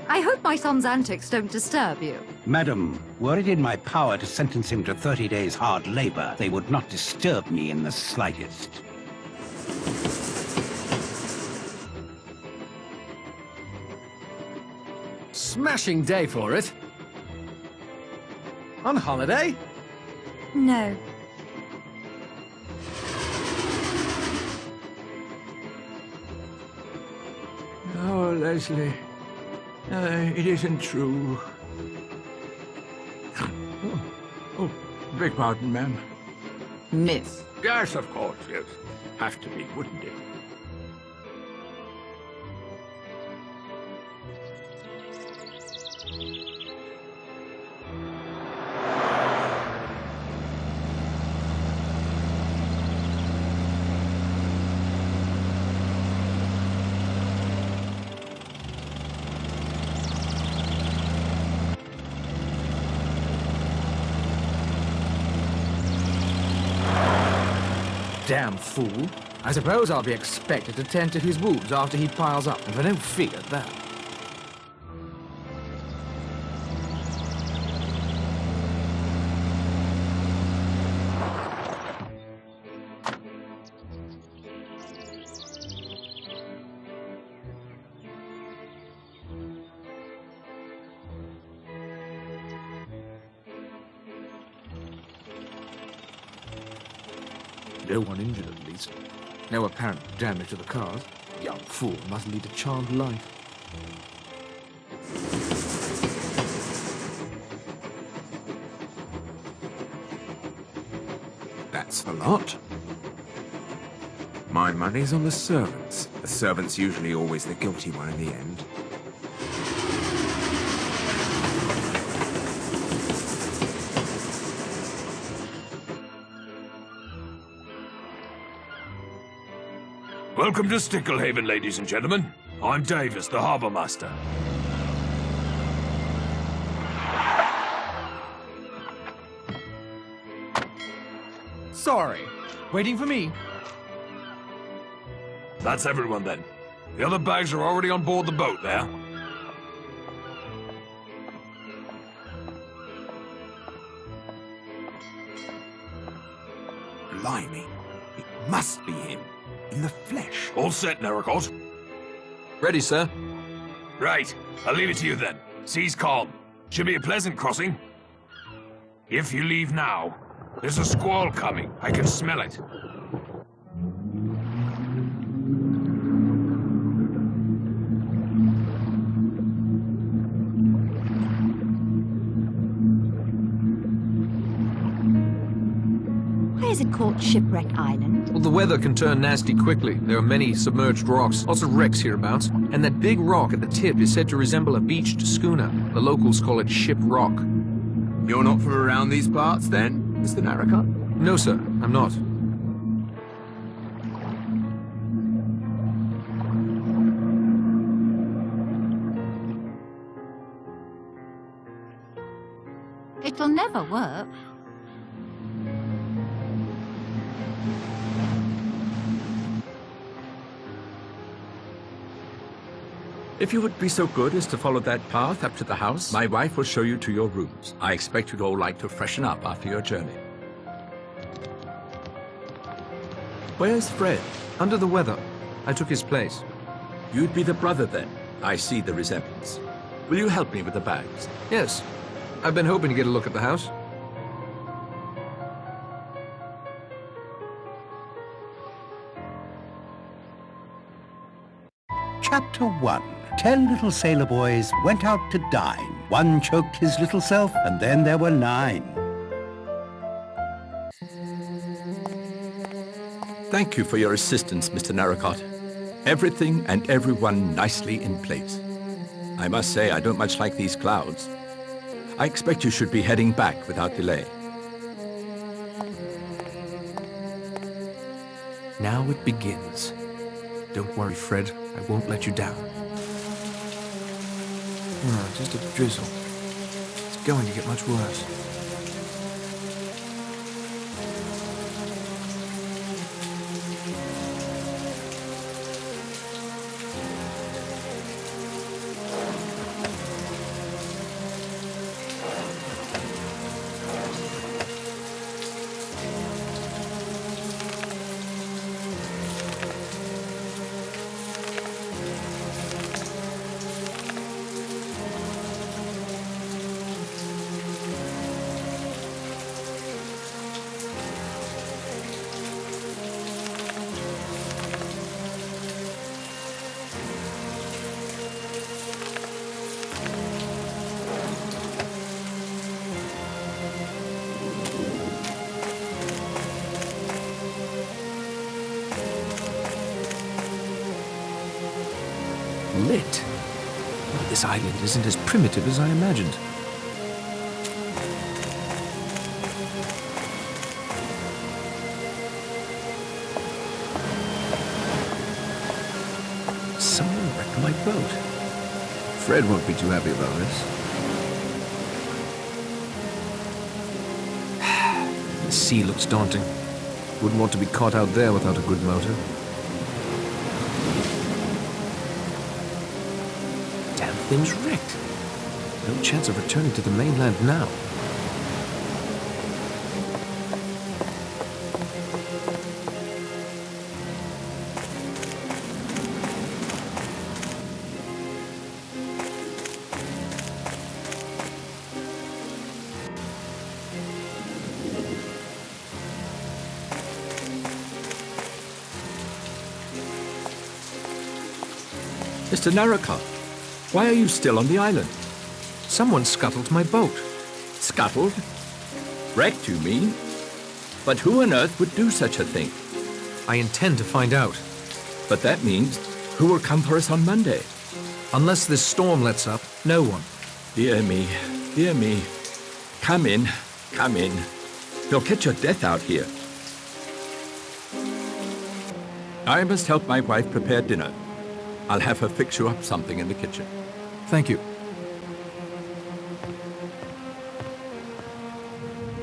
I hope my son's antics don't disturb you. Madam, were it in my power to sentence him to 30 days hard labor, they would not disturb me in the slightest. Smashing day for it. On holiday? No. Oh, Leslie. It isn't true. Oh, beg pardon, ma'am. Miss. Yes, of course, yes. Have to be, wouldn't it? Damn fool. I suppose I'll be expected to tend to his wounds after he piles up, if I don't figure that. No one injured, at least. No apparent damage to the cars. Young fool must lead a charmed life. That's a lot. My money's on the servants. The servant's usually always the guilty one in the end. Welcome to Sticklehaven, ladies and gentlemen. I'm Davis, the harbour master. Sorry. Waiting for me. That's everyone then. The other bags are already on board the boat there. Blimey. It must be him. In the flesh. All set, Narracot? Ready, sir. Right. I'll leave it to you then. Sea's calm. Should be a pleasant crossing. If you leave now, there's a squall coming. I can smell it. Why is it called Shipwreck Island? Well, the weather can turn nasty quickly. There are many submerged rocks, lots of wrecks hereabouts, and that big rock at the tip is said to resemble a beached schooner. The locals call it Ship Rock. You're not from around these parts, then, Mr. Narracot? No, sir, I'm not. It'll never work. If you would be so good as to follow that path up to the house, my wife will show you to your rooms. I expect you'd all like to freshen up after your journey. Where's Fred? Under the weather. I took his place. You'd be the brother then. I see the resemblance. Will you help me with the bags? Yes. I've been hoping to get a look at the house. Chapter 1. 10 little sailor boys went out to dine. One choked his little self, and then there were 9. Thank you for your assistance, Mr. Narracot. Everything and everyone nicely in place. I must say I don't much like these clouds. I expect you should be heading back without delay. Now it begins. Don't worry, Fred. I won't let you down. Just a drizzle. It's going to get much worse. lit. This island isn't as primitive as I imagined. Someone wrecked my boat. Fred won't be too happy about this. The sea looks daunting. Wouldn't want to be caught out there without a good motor. Damn thing's wrecked. No chance of returning to the mainland now. Mr. Naraka, why are you still on the island? Someone scuttled my boat. Scuttled? Wrecked, you mean? But who on earth would do such a thing? I intend to find out. But that means who will come for us on Monday? Unless this storm lets up, no one. Dear me, dear me. Come in, come in. You'll catch your death out here. I must help my wife prepare dinner. I'll have her fix you up something in the kitchen. Thank you.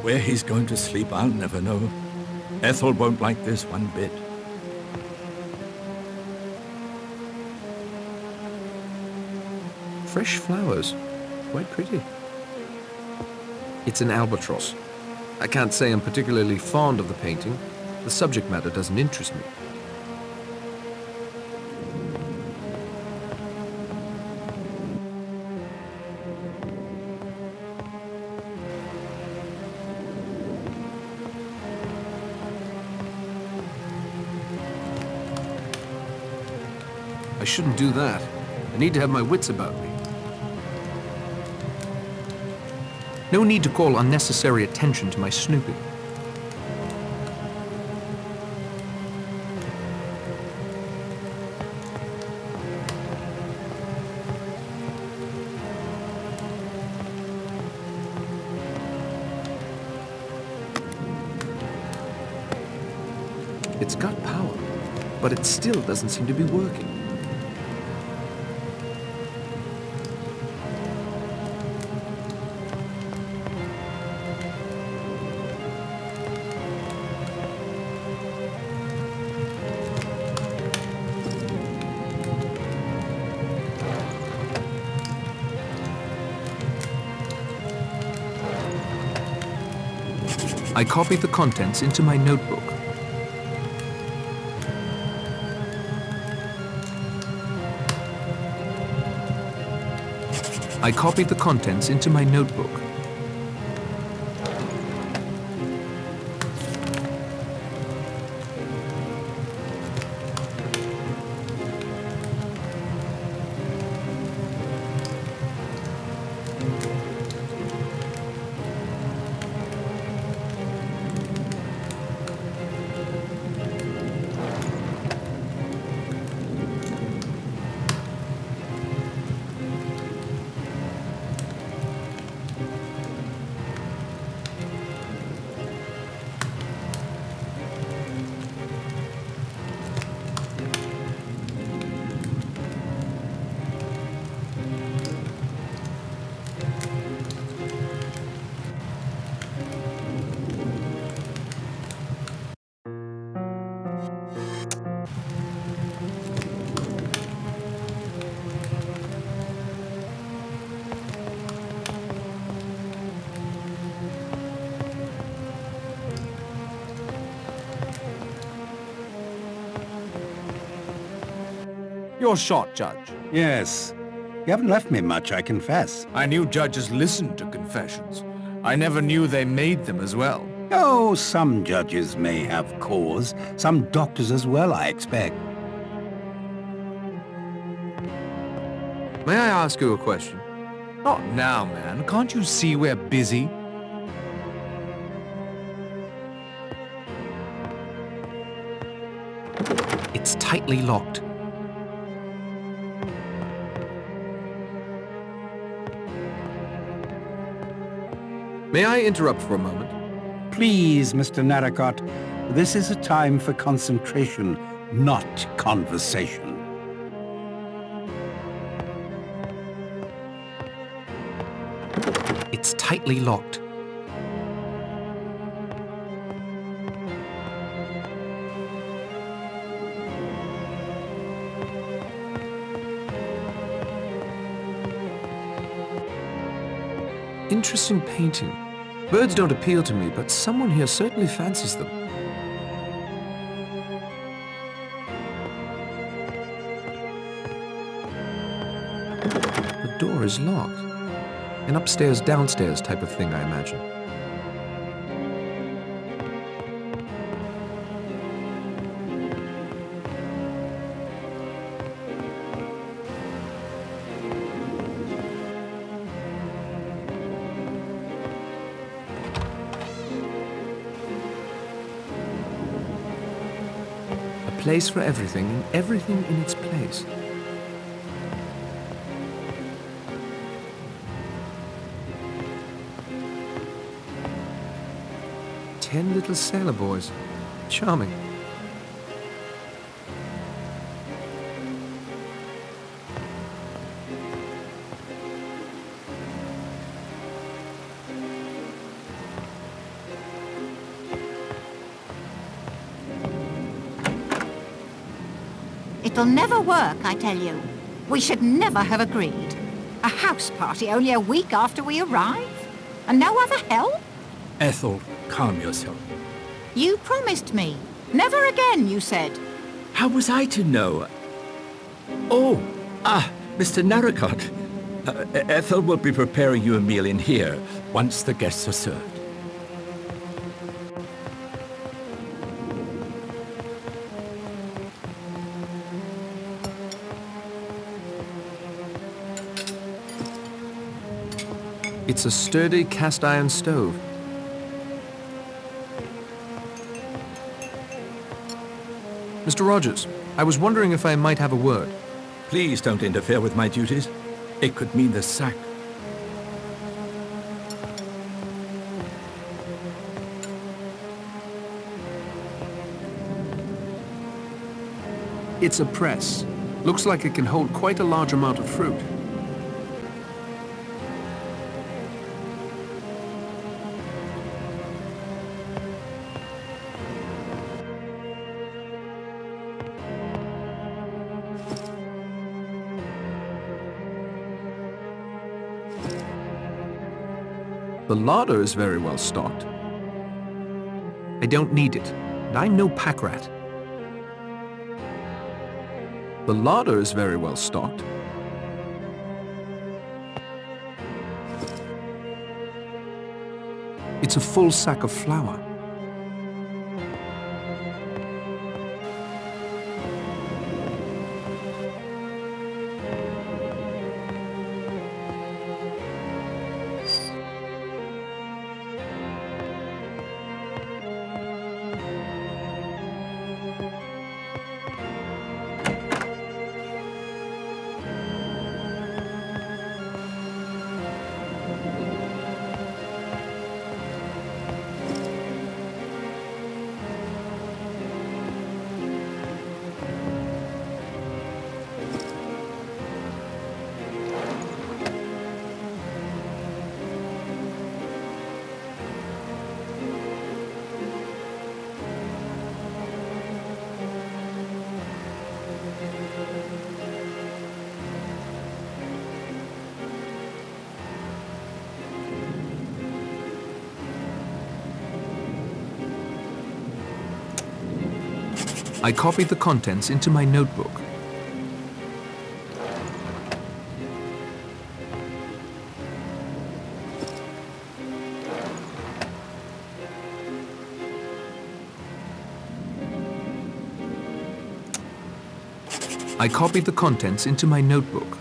Where he's going to sleep, I'll never know. Ethel won't like this one bit. Fresh flowers. Quite pretty. It's an albatross. I can't say I'm particularly fond of the painting. The subject matter doesn't interest me. I shouldn't do that. I need to have my wits about me. No need to call unnecessary attention to my snooping. It's got power, but it still doesn't seem to be working. I copied the contents into my notebook. I copied the contents into my notebook. You're shot, Judge. Yes. You haven't left me much, I confess. I knew judges listened to confessions. I never knew they made them as well. Oh, some judges may have cause. Some doctors as well, I expect. May I ask you a question? Not now, man. Can't you see we're busy? It's tightly locked. May I interrupt for a moment? Please, Mr. Narracott, this is a time for concentration, not conversation. It's tightly locked. Interesting painting. Birds don't appeal to me, but someone here certainly fancies them. The door is locked. An upstairs-downstairs type of thing, I imagine. A place for everything, and everything in its place. "10 little sailor boys." Charming. It'll never work, I tell you. We should never have agreed. A house party only a week after we arrive? And no other help? Ethel, calm yourself. You promised me. Never again, you said. How was I to know? Mr. Narracott. Ethel will be preparing you a meal in here once the guests are served. It's a sturdy cast-iron stove. Mr. Rogers, I was wondering if I might have a word. Please don't interfere with my duties. It could mean the sack. It's a press. Looks like it can hold quite a large amount of fruit. The larder is very well stocked. I don't need it, and I'm no pack rat. The larder is very well stocked. It's a full sack of flour. I copied the contents into my notebook. I copied the contents into my notebook.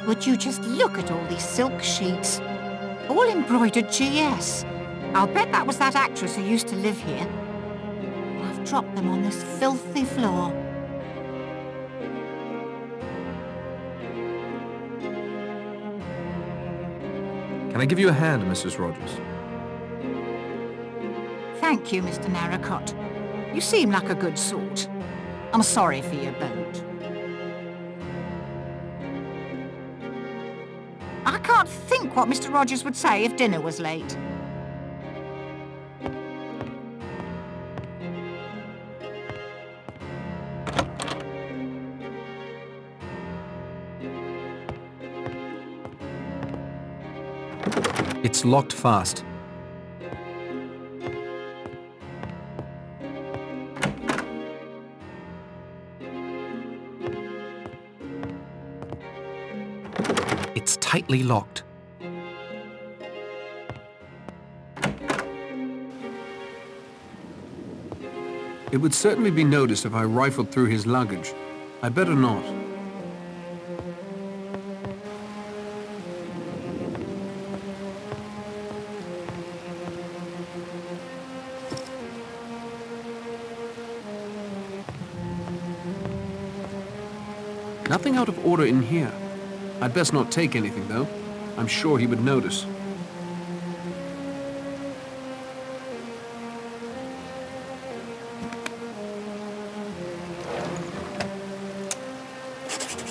Would you just look at all these silk sheets? All embroidered GS. I'll bet that was that actress who used to live here. I've dropped them on this filthy floor. Can I give you a hand, Mrs. Rogers? Thank you, Mr. Narracott. You seem like a good sort. I'm sorry for your boat. I can't think what Mr. Rogers would say if dinner was late. It's locked fast. It's tightly locked. It would certainly be noticed if I rifled through his luggage. I better not. Nothing out of order in here. I'd best not take anything, though. I'm sure he would notice.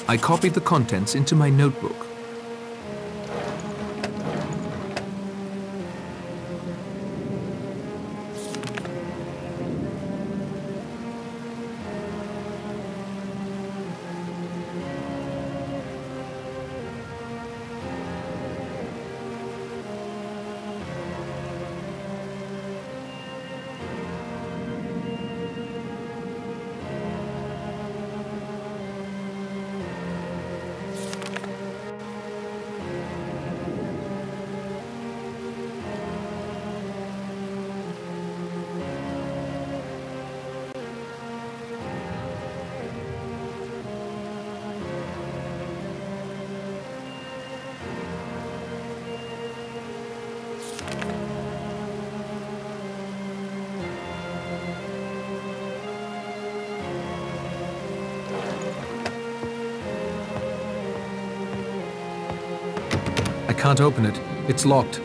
I copied the contents into my notebook. I can't open it. It's locked.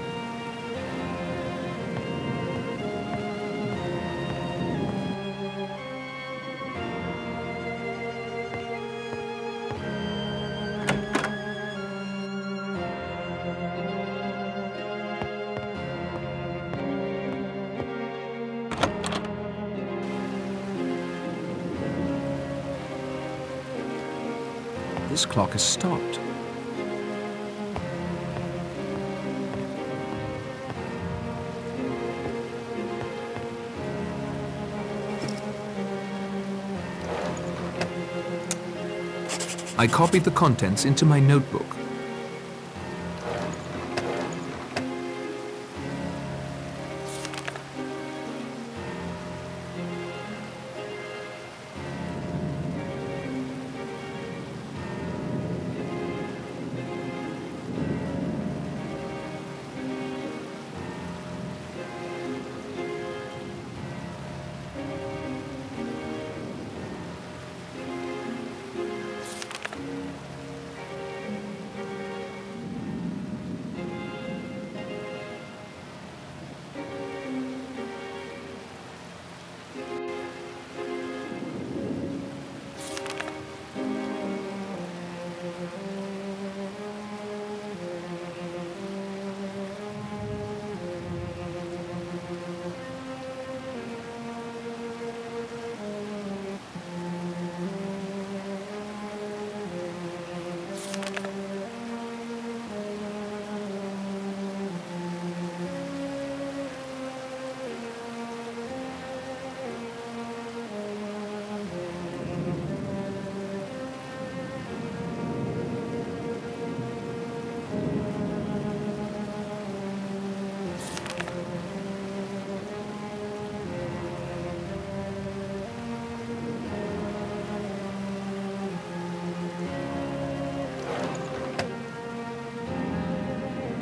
This clock has stopped. I copied the contents into my notebook.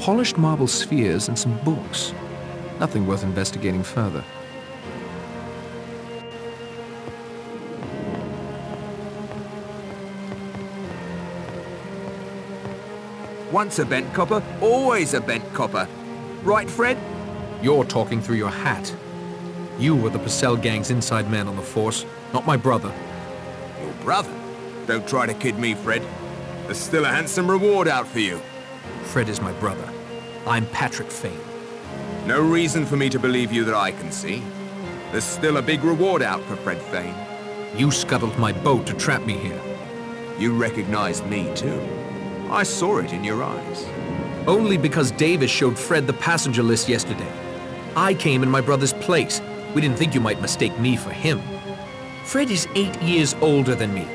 Polished marble spheres and some books. Nothing worth investigating further. Once a bent copper, always a bent copper. Right, Fred? You're talking through your hat. You were the Purcell gang's inside man on the force, not my brother. Your brother? Don't try to kid me, Fred. There's still a handsome reward out for you. Fred is my brother. I'm Patrick Fane. No reason for me to believe you that I can see. There's still a big reward out for Fred Fane. You scuttled my boat to trap me here. You recognized me, too. I saw it in your eyes. Only because Davis showed Fred the passenger list yesterday. I came in my brother's place. We didn't think you might mistake me for him. Fred is 8 years older than me.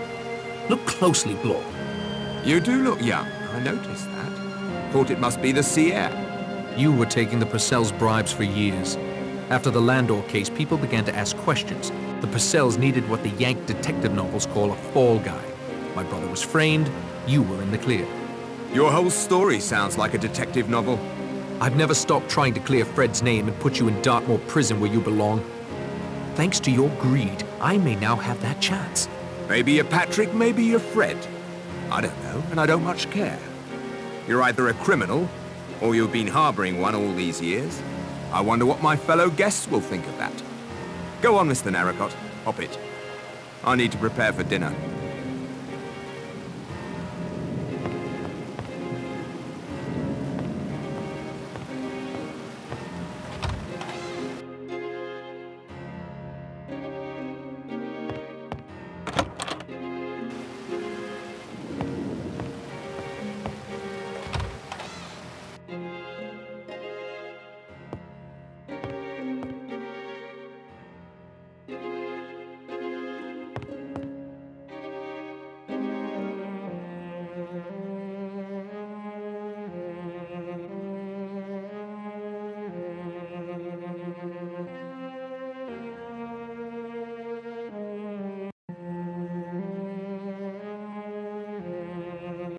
Look closely, Blore. You do look young. I noticed that. Thought it must be the sea air. You were taking the Purcells' bribes for years. After the Landor case, people began to ask questions. The Purcells needed what the Yank detective novels call a fall guy. My brother was framed. You were in the clear. Your whole story sounds like a detective novel. I've never stopped trying to clear Fred's name and put you in Dartmoor prison where you belong. Thanks to your greed, I may now have that chance. Maybe you're Patrick, maybe you're Fred. I don't know, and I don't much care. You're either a criminal, or you've been harboring one all these years. I wonder what my fellow guests will think of that. Go on, Mr. Narracott. Hop it. I need to prepare for dinner.